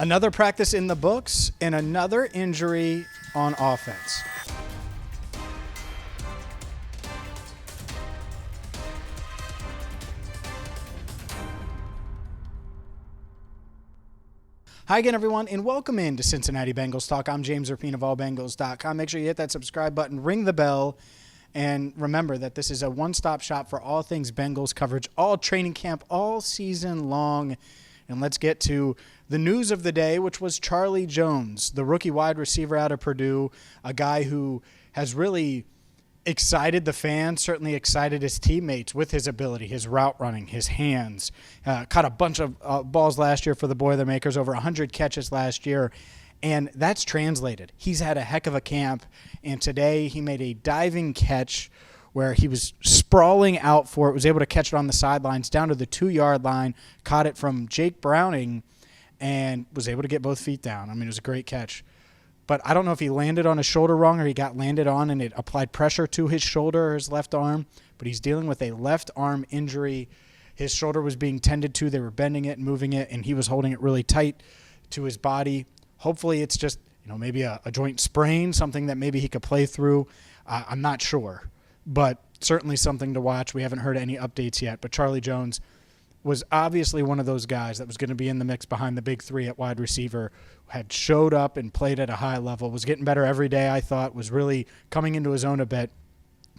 Another practice in the books and another injury on offense. Hi again, everyone, and welcome in to Cincinnati Bengals Talk. I'm James Rapien of allbengals.com. Make sure you hit that subscribe button, ring the bell, and remember that this is a one-stop shop for all things Bengals coverage, all training camp, all season long. And let's get to the news of the day, which was Charlie Jones, the rookie wide receiver out of Purdue, a guy who has really excited the fans, certainly excited his teammates with his ability, his route running, his hands. Caught a bunch of balls last year for the Boilermakers, over 100 catches last year, and that's translated. He's had a heck of a camp, and today he made a diving catch where he was sprawling out for it, was able to catch it on the sidelines down to the 2-yard line, caught it from Jake Browning, and was able to get both feet down. I mean, it was a great catch. But I don't know if he landed on his shoulder wrong or he got landed on and it applied pressure to his shoulder or his left arm, but he's dealing with a left arm injury. His shoulder was being tended to. They were bending it and moving it, and he was holding it really tight to his body. Hopefully it's just, maybe a joint sprain, something that maybe he could play through. I'm not sure. But certainly something to watch. We haven't heard any updates yet. But Charlie Jones was obviously one of those guys that was going to be in the mix behind the big three at wide receiver, had showed up and played at a high level, was getting better every day, I thought, was really coming into his own a bit,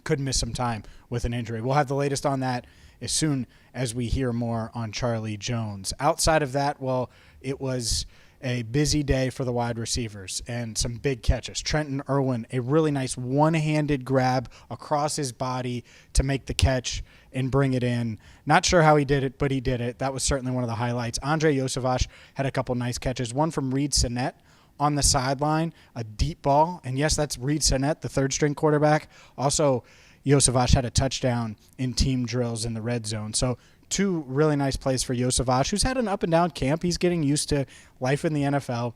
could miss some time with an injury. We'll have the latest on that as soon as we hear more on Charlie Jones. Outside of that, well, it was a busy day for the wide receivers and some big catches. Trenton Irwin, a really nice one-handed grab across his body to make the catch and bring it in. Not sure how he did it, but he did it. That was certainly one of the highlights. Andre Iosivas had a couple nice catches. One from Reed Sinnett on the sideline, a deep ball. And yes, that's Reed Sinnett, the third-string quarterback. Also, Iosivas had a touchdown in team drills in the red zone. So two really nice plays for Iosivas, who's had an up-and-down camp. He's getting used to life in the NFL.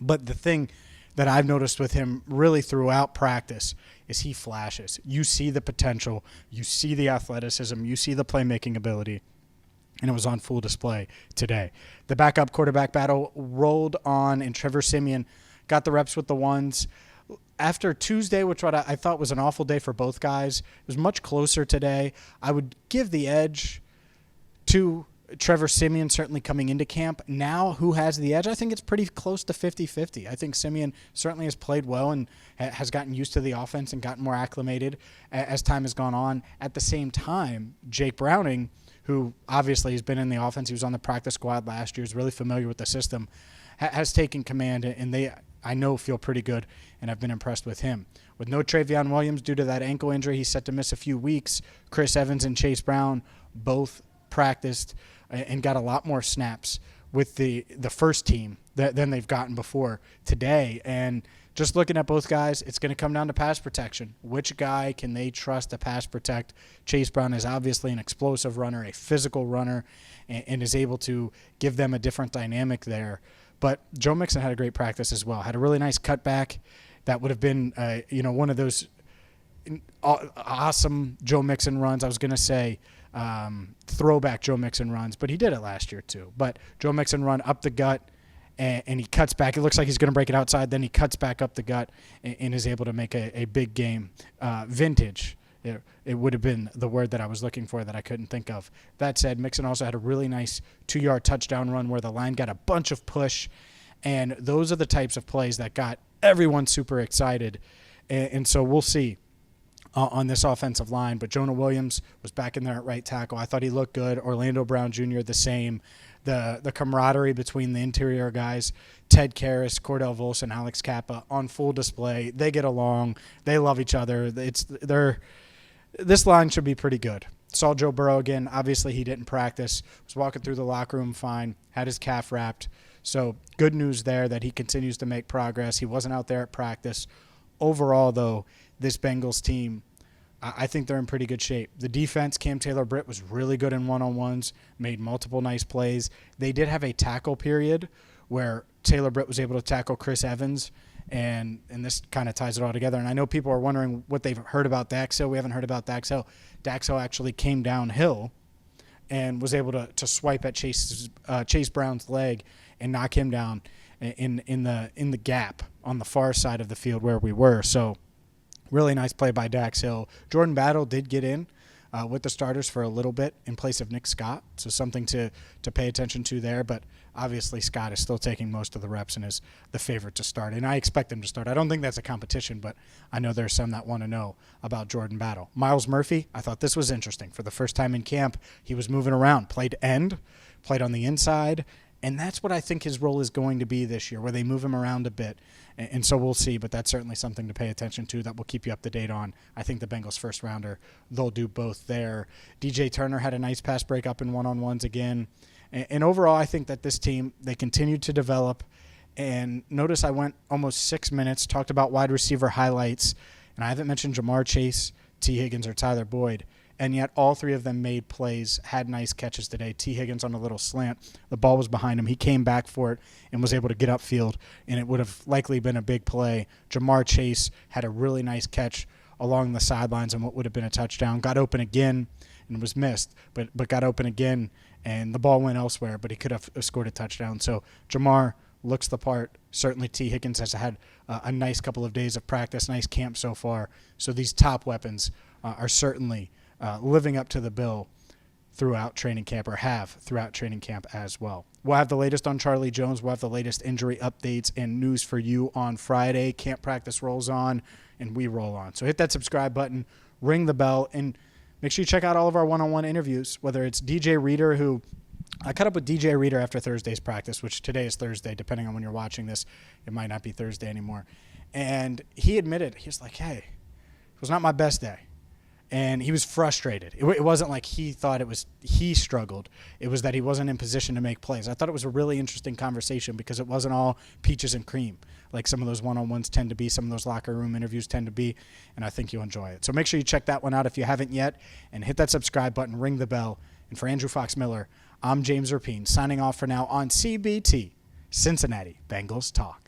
But the thing that I've noticed with him really throughout practice is he flashes. You see the potential. You see the athleticism. You see the playmaking ability. And it was on full display today. The backup quarterback battle rolled on, and Trevor Siemian got the reps with the ones. After Tuesday, which what I thought was an awful day for both guys, it was much closer today. I would give the edge to Trevor Siemian certainly coming into camp. Now, who has the edge? I think it's pretty close to 50-50. I think Siemian certainly has played well and has gotten used to the offense and gotten more acclimated as time has gone on. At the same time, Jake Browning, who obviously has been in the offense, he was on the practice squad last year, is really familiar with the system, has taken command, and they, I know, feel pretty good, and I've been impressed with him. With no Travion Williams due to that ankle injury, he's set to miss a few weeks. Chris Evans and Chase Brown both practiced and got a lot more snaps with the first team than they've gotten before today. And just looking at both guys, it's going to come down to pass protection. Which guy can they trust to pass protect? Chase Brown is obviously an explosive runner, a physical runner, and is able to give them a different dynamic there. But Joe Mixon had a great practice as well. Had a really nice cutback that would have been one of those awesome Joe Mixon runs. I was going to say throwback Joe Mixon runs, but he did it last year too. But Joe Mixon run up the gut, and he cuts back. It looks like he's going to break it outside. Then he cuts back up the gut and is able to make a big game. Vintage. It would have been the word that I was looking for that I couldn't think of. That said, Mixon also had a really nice 2-yard touchdown run where the line got a bunch of push, and those are the types of plays that got everyone super excited. And so we'll see on this offensive line. But Jonah Williams was back in there at right tackle. I thought he looked good. Orlando Brown Jr. the same. The camaraderie between the interior guys, Ted Karras, Cordell Volson, Alex Kappa, on full display. They get along. They love each other. This line should be pretty good. Saw Joe Burrow again. Obviously, he didn't practice. Was walking through the locker room fine. Had his calf wrapped. So good news there that he continues to make progress. He wasn't out there at practice. Overall, though, this Bengals team, I think they're in pretty good shape. The defense, Cam Taylor-Britt was really good in one-on-ones, made multiple nice plays. They did have a tackle period where Taylor-Britt was able to tackle Chris Evans, and this kind of ties it all together. And I know people are wondering what they've heard about Dax Hill. We haven't heard about Dax Hill. Dax Hill actually came downhill and was able to swipe at Chase Brown's leg and knock him down in the gap on the far side of the field where we were. So really nice play by Dax Hill. Jordan Battle did get in with the starters for a little bit in place of Nick Scott, so something to pay attention to there. But obviously Scott is still taking most of the reps and is the favorite to start, and I expect him to start. I don't think that's a competition, but I know there's some that want to know about Jordan Battle. Myles Murphy, I thought this was interesting. For the first time in camp, he was moving around, played end, played on the inside, and that's what I think his role is going to be this year, where they move him around a bit. And so we'll see, but that's certainly something to pay attention to that we'll keep you up to date on. I think the Bengals first rounder, they'll do both there. DJ Turner had a nice pass breakup in one-on-ones again. And overall, I think that this team, they continued to develop. And notice I went almost 6 minutes, talked about wide receiver highlights, and I haven't mentioned Jamar Chase, T. Higgins, or Tyler Boyd. And yet all three of them made plays, had nice catches today. T. Higgins on a little slant. The ball was behind him. He came back for it and was able to get upfield, and it would have likely been a big play. Jamar Chase had a really nice catch along the sidelines on what would have been a touchdown. Got open again and was missed, but got open again, and the ball went elsewhere, but he could have scored a touchdown. So Jamar looks the part. Certainly T. Higgins has had a nice couple of days of practice, nice camp so far. So these top weapons are certainly living up to the bill throughout training camp, or have throughout training camp as well. We'll have the latest on Charlie Jones. We'll have the latest injury updates and news for you on Friday. Camp practice rolls on, and we roll on. So hit that subscribe button, ring the bell, and make sure you check out all of our one-on-one interviews, whether it's DJ Reader, who I caught up with DJ Reader after Thursday's practice, which today is Thursday. Depending on when you're watching this, it might not be Thursday anymore. And he admitted, he was like, hey, it was not my best day. And he was frustrated. It wasn't like he thought he struggled. It was that he wasn't in position to make plays. I thought it was a really interesting conversation because it wasn't all peaches and cream like some of those one-on-ones tend to be, some of those locker room interviews tend to be, and I think you'll enjoy it. So make sure you check that one out if you haven't yet, and hit that subscribe button, ring the bell. And for Andrew Fox Miller, I'm James Rapien, signing off for now on CBT, Cincinnati Bengals Talk.